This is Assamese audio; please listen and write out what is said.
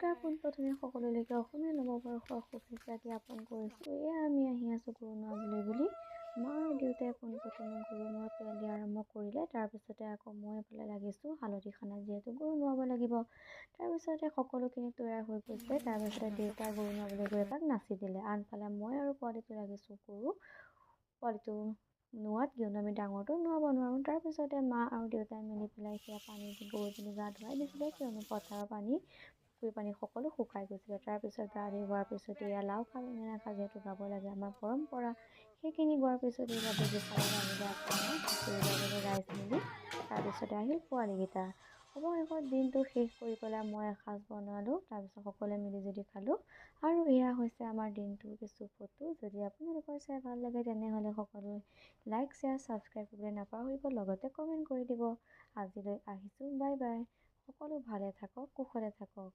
নমস্কাৰ, পোনপ্ৰথমে সকলোলৈকে অসমীয়া নৱবৰ্ষৰ শুভেচ্ছা জ্ঞাপন কৰিছোঁ। এয়া আমি আহি আছোঁ গৰু নোৱাবলৈ বুলি। মা আৰু দেউতাই পোনপ্ৰথমে গৰু নোৱা তেল দিয়া আৰম্ভ কৰিলে। তাৰপিছতে আকৌ মই এইফালে লাগিছোঁ হালধি খানাত, যিহেতু গৰু নোৱাব লাগিব। তাৰপিছতে সকলোখিনি তৈয়াৰ হৈ গৈছে। তাৰপিছতে দেউতাই গৰু নোৱাবলৈ গৈ এপাক নাচি দিলে। আনফালে মই আৰু পোৱালিটো লাগিছোঁ পোৱালিটো নোৱাত, কিয়নো আমি ডাঙৰটো নোৱাব নোৱাৰোঁ। তাৰপিছতে মা আৰু দেউতাই মিলি পেলাই সেয়া পানী দি গৰুজনী গা ধুৱাই দিছিলে, কিয়নো পথাৰৰ পানী পুখুৰী পানী সকলো শুকাই গৈছিলে। তাৰপিছত গা ধুই হোৱাৰ পিছতে এয়া লাও খা বেঙেনা খা যিহেতু গাব লাগে আমাৰ পৰম্পৰা, সেইখিনি গোৱাৰ পিছতে এয়া দলিপালত আহিলে আকৌ আমাৰ হুঁচৰি গাবলৈ ৰাইজ মিলি। তাৰপিছতে আহিল পোৱালীকেইটা। অৱশেষত দিনটো শেষ কৰি পেলাই মই এসাঁজ বনালোঁ। তাৰপিছত সকলোৱে মিলি জুলি খালোঁ। আৰু এয়া হৈছে আমাৰ দিনটোৰ কিছু ফটো। যদি আপোনালোকৰ চাই ভাল লাগে তেনেহ'লে সকলোৱে লাইক শ্বেয়াৰ ছাবস্ক্ৰাইব কৰিবলৈ নাপাহৰিব, লগতে কমেণ্ট কৰি দিব। আজিলৈ আহিছোঁ, বাই বাই। সকলো ভালে থাকক, কুশলে থাকক।